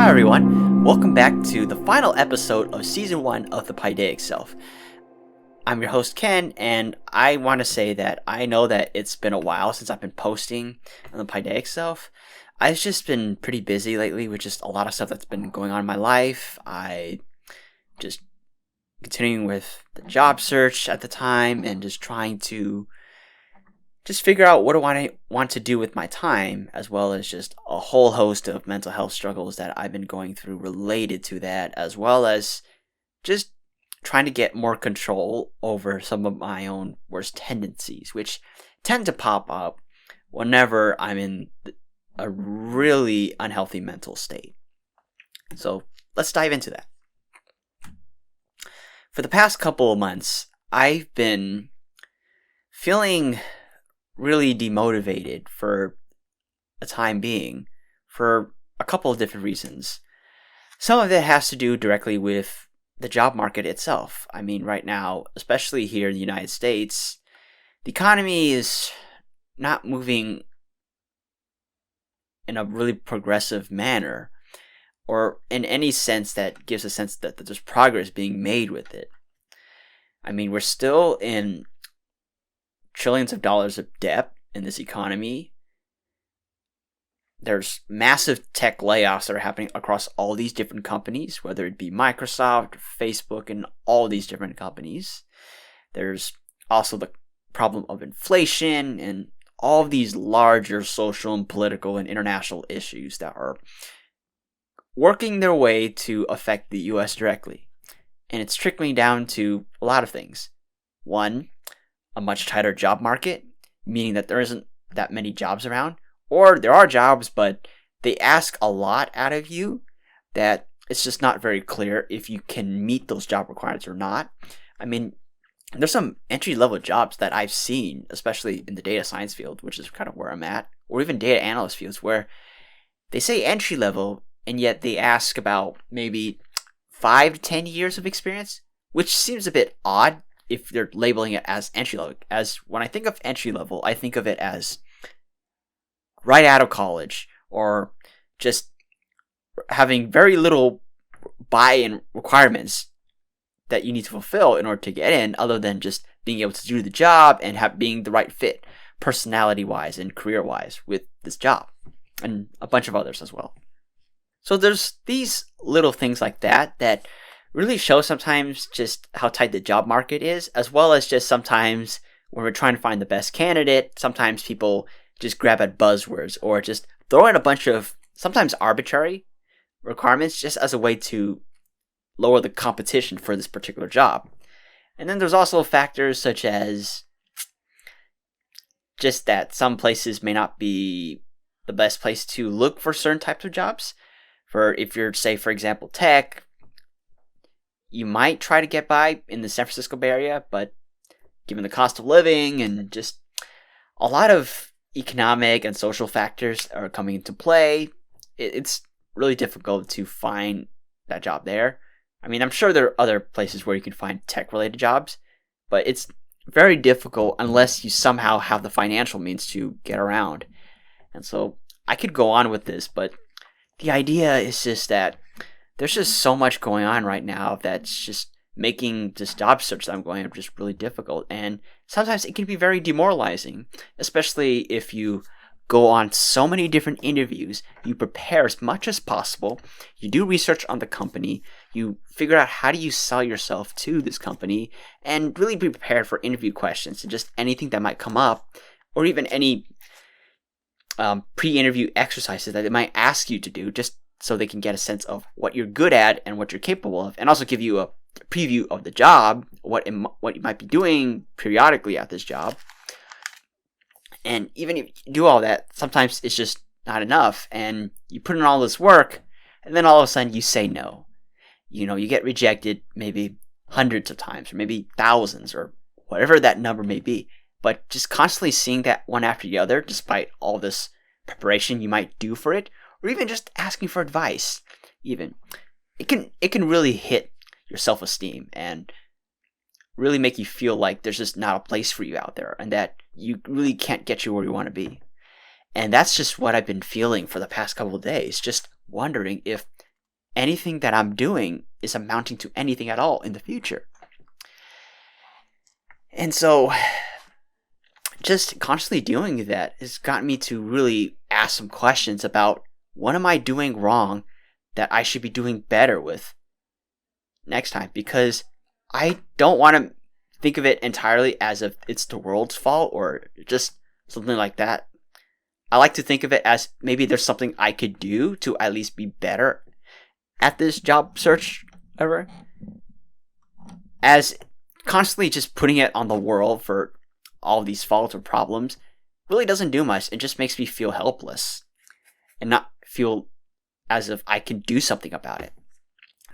Hi everyone, welcome back to the final episode of Season 1 of the Paideiac Self. I'm your host Ken, and I want to say that I know that it's been a while since I've been posting on the Paideiac Self. I've just been pretty busy lately with just a lot of stuff that's been going on in my life. I just continuing with the job search at the time and just trying to just figure out what do I want to do with my time, as well as just a whole host of mental health struggles that I've been going through related to that, as well as just trying to get more control over some of my own worst tendencies, which tend to pop up whenever I'm in a really unhealthy mental state. So let's dive into that. For the past couple of months, I've been feeling really demotivated for a time being for a couple of different reasons. Some of it has to do directly with the job market itself. I mean, right now, especially here in the United States, the economy is not moving in a really progressive manner, or in any sense that gives a sense that there's progress being made with it. I mean, we're still in trillions of dollars of debt in this economy. There's massive tech layoffs that are happening across all these different companies, whether it be Microsoft, Facebook, and all these different companies. There's also the problem of inflation and all of these larger social and political and international issues that are working their way to affect the US directly. And it's trickling down to a lot of things. One, a much tighter job market, meaning that there isn't that many jobs around, or there are jobs, but they ask a lot out of you that it's just not very clear if you can meet those job requirements or not. I mean, there's some entry-level jobs that I've seen, especially in the data science field, which is kind of where I'm at, or even data analyst fields, where they say entry-level, and yet they ask about maybe 5 to 10 years of experience, which seems a bit odd if they're labeling it as entry level. As when I think of entry level, I think of it as right out of college, or just having very little buy-in requirements that you need to fulfill in order to get in, other than just being able to do the job and being the right fit personality-wise and career-wise with this job, and a bunch of others as well. So there's these little things like that really show sometimes just how tight the job market is, as well as just sometimes when we're trying to find the best candidate, sometimes people just grab at buzzwords or just throw in a bunch of sometimes arbitrary requirements just as a way to lower the competition for this particular job. And then there's also factors such as just that some places may not be the best place to look for certain types of jobs. For if you're, say, for example, tech, you might try to get by in the San Francisco Bay Area, but given the cost of living and just a lot of economic and social factors are coming into play, it's really difficult to find that job there. I mean, I'm sure there are other places where you can find tech-related jobs, but it's very difficult unless you somehow have the financial means to get around. And so I could go on with this, but the idea is just that there's just so much going on right now that's just making this job search that I'm going on just really difficult. And sometimes it can be very demoralizing, especially if you go on so many different interviews, you prepare as much as possible, you do research on the company, you figure out how do you sell yourself to this company, and really be prepared for interview questions and just anything that might come up, or even any pre-interview exercises that they might ask you to do, just so they can get a sense of what you're good at and what you're capable of, and also give you a preview of the job, what you might be doing periodically at this job. And even if you do all that, sometimes it's just not enough, and you put in all this work, and then all of a sudden you say no. You know, you get rejected maybe hundreds of times, or maybe thousands, or whatever that number may be. But just constantly seeing that one after the other, despite all this preparation you might do for it, or even just asking for advice, even, it can really hit your self-esteem and really make you feel like there's just not a place for you out there, and that you really can't get you where you want to be. And that's just what I've been feeling for the past couple of days, just wondering if anything that I'm doing is amounting to anything at all in the future. And so just constantly doing that has gotten me to really ask some questions about what am I doing wrong that I should be doing better with next time, because I don't want to think of it entirely as if it's the world's fault or just something like that. I like to think of it as maybe there's something I could do to at least be better at this job search ever. As constantly just putting it on the world for all these faults or problems really doesn't do much. It just makes me feel helpless and not feel as if I can do something about it.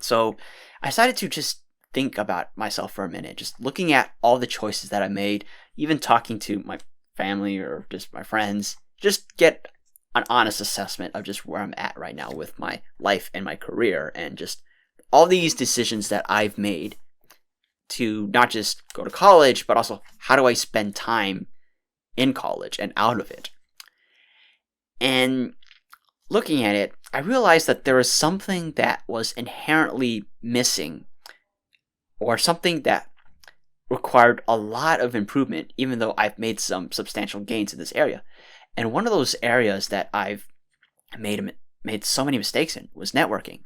So I decided to just think about myself for a minute, just looking at all the choices that I made, even talking to my family or just my friends, just get an honest assessment of just where I'm at right now with my life and my career and just all these decisions that I've made to not just go to college, but also how do I spend time in college and out of it. And looking at it, I realized that there was something that was inherently missing, or something that required a lot of improvement, even though I've made some substantial gains in this area. And one of those areas that I've made so many mistakes in was networking,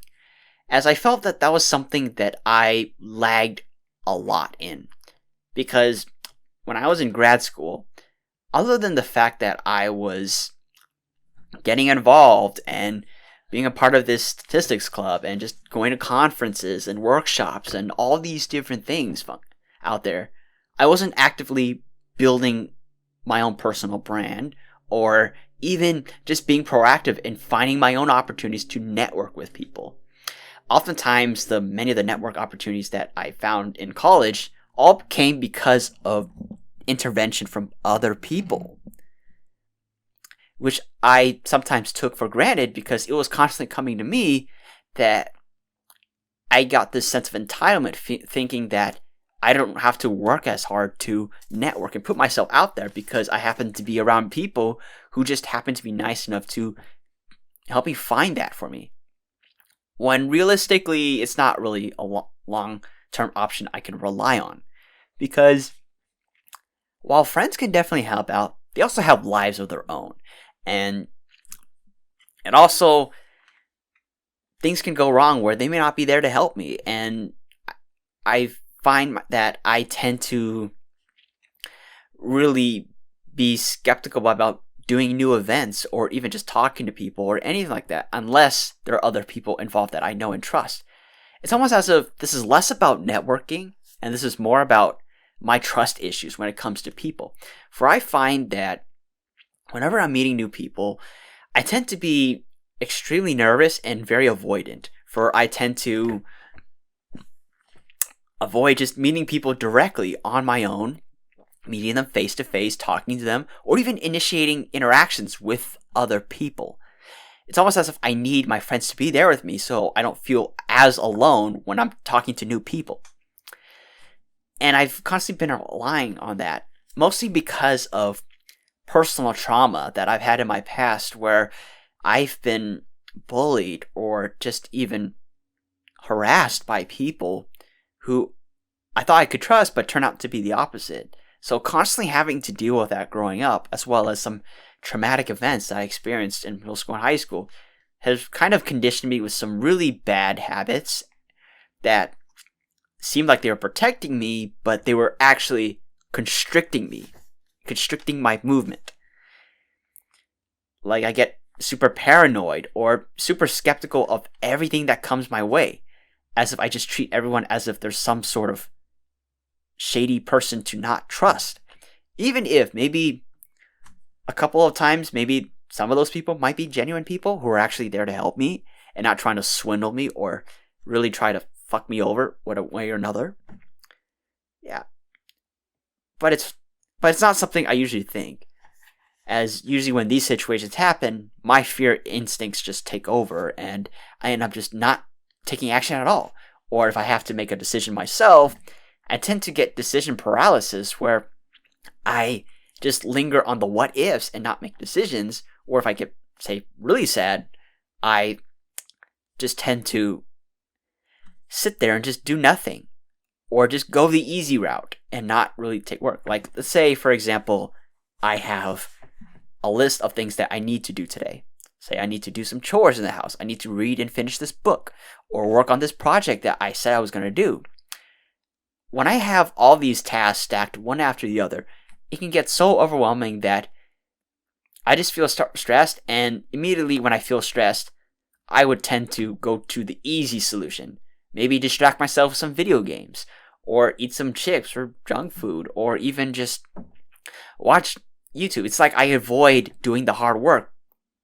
as I felt that that was something that I lagged a lot in. Because when I was in grad school, other than the fact that I was getting involved and being a part of this statistics club and just going to conferences and workshops and all these different things out there, I wasn't actively building my own personal brand or even just being proactive in finding my own opportunities to network with people. Oftentimes, many of the network opportunities that I found in college all came because of intervention from other people, which I sometimes took for granted because it was constantly coming to me that I got this sense of entitlement, thinking that I don't have to work as hard to network and put myself out there because I happen to be around people who just happen to be nice enough to help me find that for me. When realistically, it's not really a long-term option I can rely on. Because while friends can definitely help out, they also have lives of their own. And also, things can go wrong where they may not be there to help me. And I find that I tend to really be skeptical about doing new events or even just talking to people or anything like that unless there are other people involved that I know and trust. It's almost as if this is less about networking and this is more about my trust issues when it comes to people. For I find that whenever I'm meeting new people, I tend to be extremely nervous and very avoidant. For I tend to avoid just meeting people directly on my own, meeting them face to face, talking to them, or even initiating interactions with other people. It's almost as if I need my friends to be there with me so I don't feel as alone when I'm talking to new people. And I've constantly been relying on that, mostly because of personal trauma that I've had in my past where I've been bullied or just even harassed by people who I thought I could trust but turned out to be the opposite. So constantly having to deal with that growing up, as well as some traumatic events that I experienced in middle school and high school, has kind of conditioned me with some really bad habits that seemed like they were protecting me, but they were actually constricting my movement. Like I get super paranoid or super skeptical of everything that comes my way, as if I just treat everyone as if there's some sort of shady person to not trust. Even if maybe a couple of times, maybe some of those people might be genuine people who are actually there to help me and not trying to swindle me or really try to fuck me over one way or another. Yeah. But it's not something I usually think. As usually when these situations happen, my fear instincts just take over and I end up just not taking action at all. Or if I have to make a decision myself, I tend to get decision paralysis where I just linger on the what ifs and not make decisions. Or if I get, say, really sad, I just tend to sit there and just do nothing, or just go the easy route and not really take work. Like, let's say, for example, I have a list of things that I need to do today. Say I need to do some chores in the house. I need to read and finish this book or work on this project that I said I was going to do. When I have all these tasks stacked one after the other, it can get so overwhelming that I just feel stressed, and immediately when I feel stressed, I would tend to go to the easy solution. Maybe distract myself with some video games, or eat some chips or junk food, or even just watch YouTube. It's like I avoid doing the hard work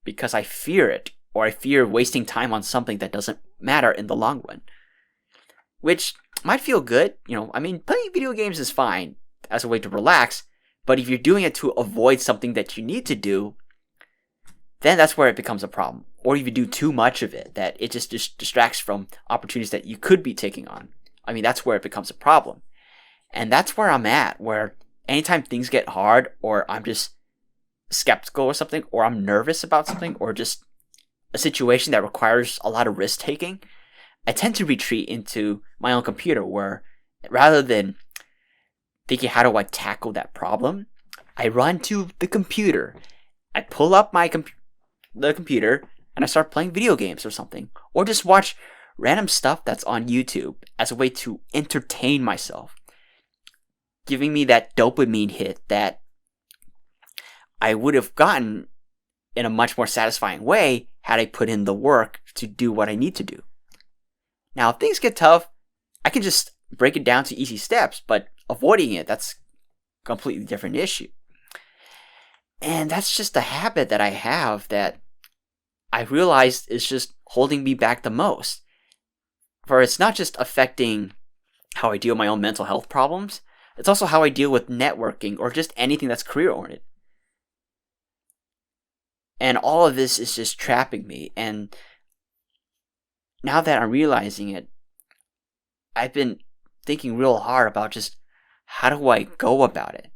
because I fear it, or I fear wasting time on something that doesn't matter in the long run. Which might feel good, playing video games is fine as a way to relax, but if you're doing it to avoid something that you need to do, then that's where it becomes a problem. Or if you do too much of it, that it just distracts from opportunities that you could be taking on. That's where it becomes a problem. And that's where I'm at, where anytime things get hard, or I'm just skeptical or something, or I'm nervous about something, or just a situation that requires a lot of risk taking, I tend to retreat into my own computer, where rather than thinking, how do I tackle that problem, I run to the computer. I pull up the computer and I start playing video games or something, or just watch random stuff that's on YouTube as a way to entertain myself, giving me that dopamine hit that I would have gotten in a much more satisfying way had I put in the work to do what I need to do. Now, if things get tough, I can just break it down to easy steps, but avoiding it, that's a completely different issue. And that's just a habit that I have that I realized is just holding me back the most. For it's not just affecting how I deal with my own mental health problems, it's also how I deal with networking or just anything that's career-oriented. And all of this is just trapping me. And now that I'm realizing it, I've been thinking real hard about just how do I go about it?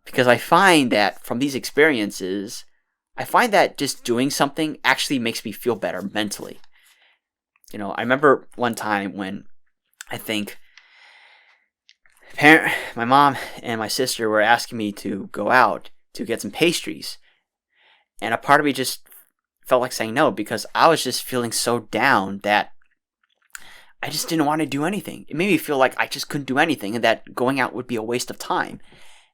Because I find that from these experiences, I find that just doing something actually makes me feel better mentally. I remember one time when I think my mom and my sister were asking me to go out to get some pastries. And a part of me just felt like saying no, because I was just feeling so down that I just didn't want to do anything. It made me feel like I just couldn't do anything and that going out would be a waste of time.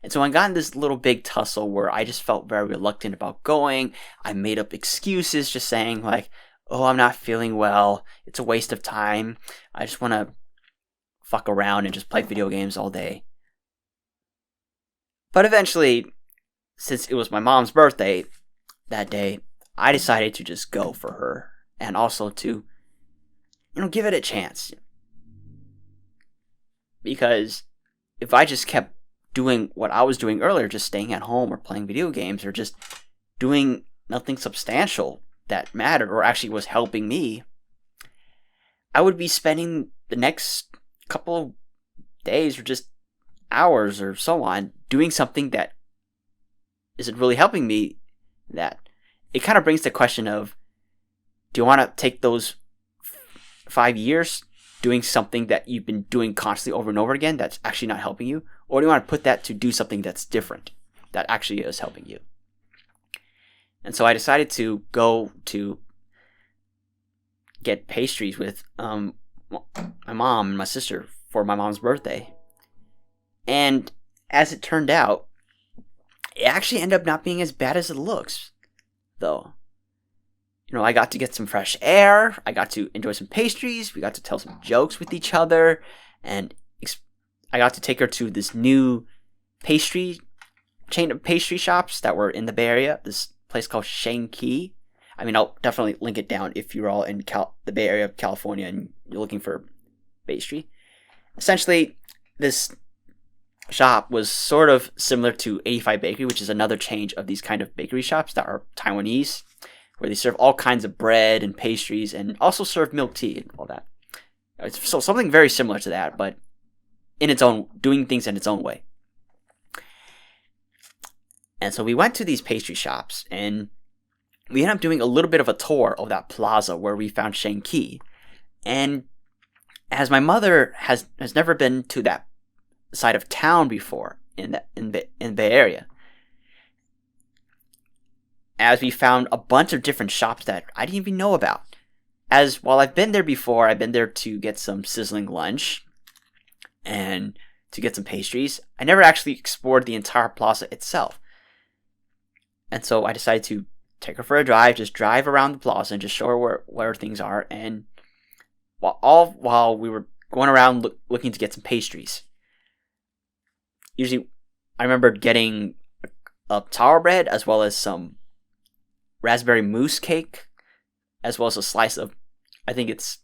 And so I got in this little big tussle where I just felt very reluctant about going. I made up excuses just saying like, oh, I'm not feeling well. It's a waste of time. I just want to fuck around and just play video games all day. But eventually, since it was my mom's birthday that day, I decided to just go for her and also to, give it a chance. Because if I just kept doing what I was doing earlier, just staying at home or playing video games or just doing nothing substantial that mattered or actually was helping me, I would be spending the next couple of days or just hours or so on doing something that isn't really helping me. That it kind of brings the question of, do you want to take those 5 years doing something that you've been doing constantly over and over again that's actually not helping you? Or do you want to put that to do something that's different that actually is helping you? And so I decided to go to get pastries with my mom and my sister for my mom's birthday. And as it turned out, it actually ended up not being as bad as it looks, though. I got to get some fresh air. I got to enjoy some pastries. We got to tell some jokes with each other. And I got to take her to this new chain of pastry shops that were in the Bay Area. This place called Shanky. I'll definitely link it down if you're all in the Bay Area of California and you're looking for pastry. Essentially, this shop was sort of similar to 85 Bakery, which is another chain of these kind of bakery shops that are Taiwanese, where they serve all kinds of bread and pastries and also serve milk tea and all that. So something very similar to that, but doing things in its own way. And so we went to these pastry shops and we ended up doing a little bit of a tour of that plaza where we found Shanky. And as my mother has never been to that side of town before in the Bay Area, as we found a bunch of different shops that I didn't even know about. As while I've been there before, I've been there to get some sizzling lunch and to get some pastries. I never actually explored the entire plaza itself. And so I decided to take her for a drive, just drive around the plaza and just show her where things are. And while we were going around looking to get some pastries, usually I remember getting a tower bread as well as some raspberry mousse cake, as well as a slice of, I think it's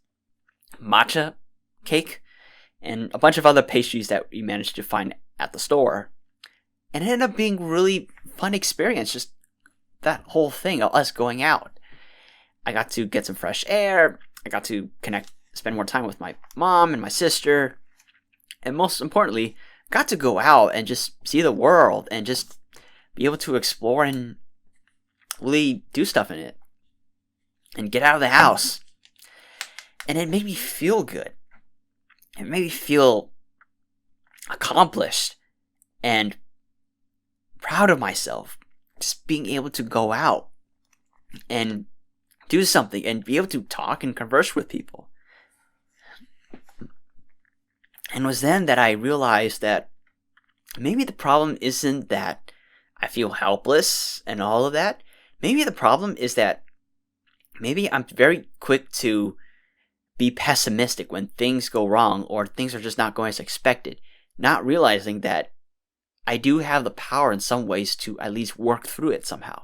matcha cake, and a bunch of other pastries that we managed to find at the store. And it ended up being a really fun experience, just that whole thing of us going out. I got to get some fresh air, I got to spend more time with my mom and my sister, and most importantly, got to go out and just see the world and just be able to explore and really do stuff in it and get out of the house. And it made me feel good. It made me feel accomplished and proud of myself. Just being able to go out and do something and be able to talk and converse with people. And it was then that I realized that maybe the problem isn't that I feel helpless and all of that. Maybe the problem is that maybe I'm very quick to be pessimistic when things go wrong or things are just not going as expected, not realizing that I do have the power in some ways to at least work through it somehow.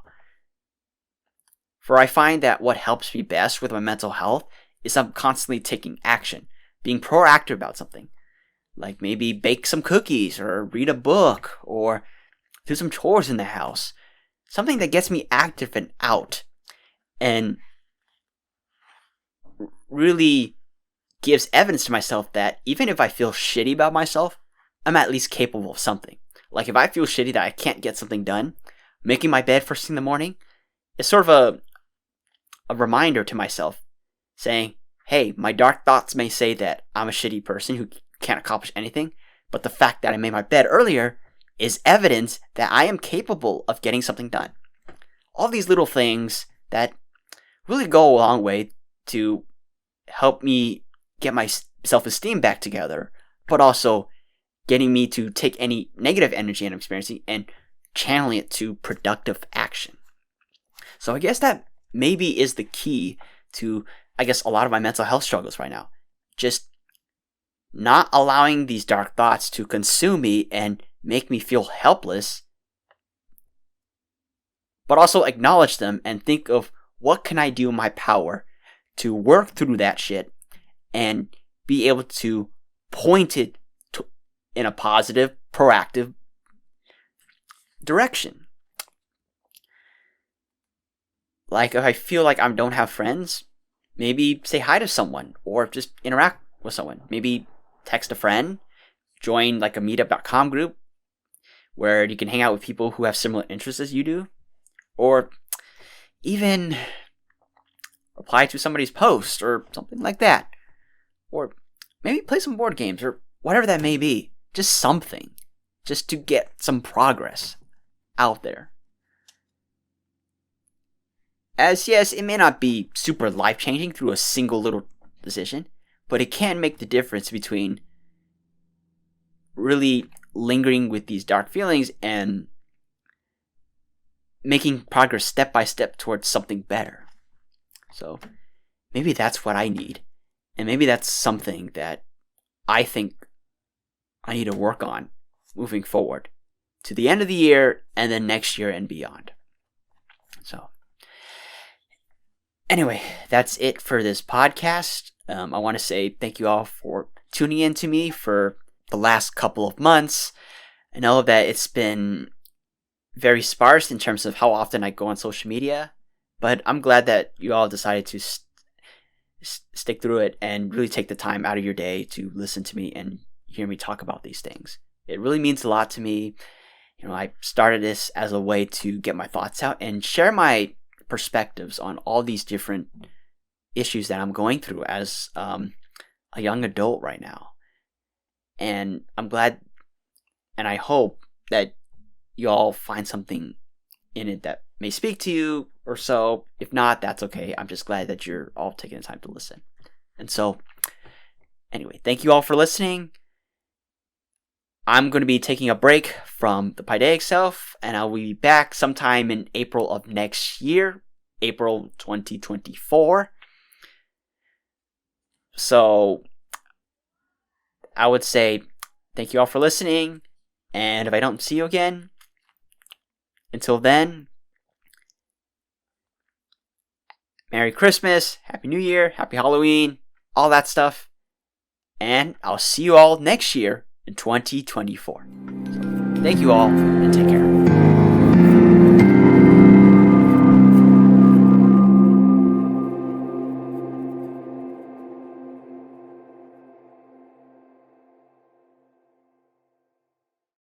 For I find that what helps me best with my mental health is I'm constantly taking action, being proactive about something. Like maybe bake some cookies or read a book or do some chores in the house. Something that gets me active and out and really gives evidence to myself that even if I feel shitty about myself, I'm at least capable of something. Like if I feel shitty that I can't get something done, making my bed first thing in the morning is sort of a reminder to myself saying, hey, my dark thoughts may say that I'm a shitty person who can't accomplish anything, but the fact that I made my bed earlier is evidence that I am capable of getting something done. All these little things that really go a long way to help me get my self-esteem back together, but also getting me to take any negative energy I'm experiencing and channeling it to productive action. So I guess that maybe is the key to, a lot of my mental health struggles right now. Just not allowing these dark thoughts to consume me and make me feel helpless, but also acknowledge them and think of what can I do in my power to work through that shit and be able to point it in a positive, proactive direction. Like if I feel like I don't have friends, maybe say hi to someone or just interact with someone. Maybe text a friend, join like a meetup.com group where you can hang out with people who have similar interests as you do, or even reply to somebody's post or something like that, or maybe play some board games or whatever that may be. Just something, just to get some progress out there. As yes, it may not be super life-changing through a single little decision, but it can make the difference between really lingering with these dark feelings and making progress step by step towards something better. So maybe that's what I need. And maybe that's something that I think I need to work on moving forward to the end of the year and then next year and beyond. So anyway, that's it for this podcast. I want to say thank you all for tuning in to me for the last couple of months. I know that it's been very sparse in terms of how often I go on social media, but I'm glad that you all decided to stick through it and really take the time out of your day to listen to me and hear me talk about these things. It really means a lot to me. I started this as a way to get my thoughts out and share my perspectives on all these different issues that I'm going through as a young adult right now. And I'm glad and I hope that you all find something in it that may speak to you or so. If not, that's okay. I'm just glad that you're all taking the time to listen. And so, anyway, thank you all for listening. I'm going to be taking a break from the Paideiac Self, and I'll be back sometime in April of next year, April 2024. So, I would say thank you all for listening, and if I don't see you again, until then, Merry Christmas, Happy New Year, Happy Halloween, all that stuff, and I'll see you all next year in 2024. Thank you all, and take care.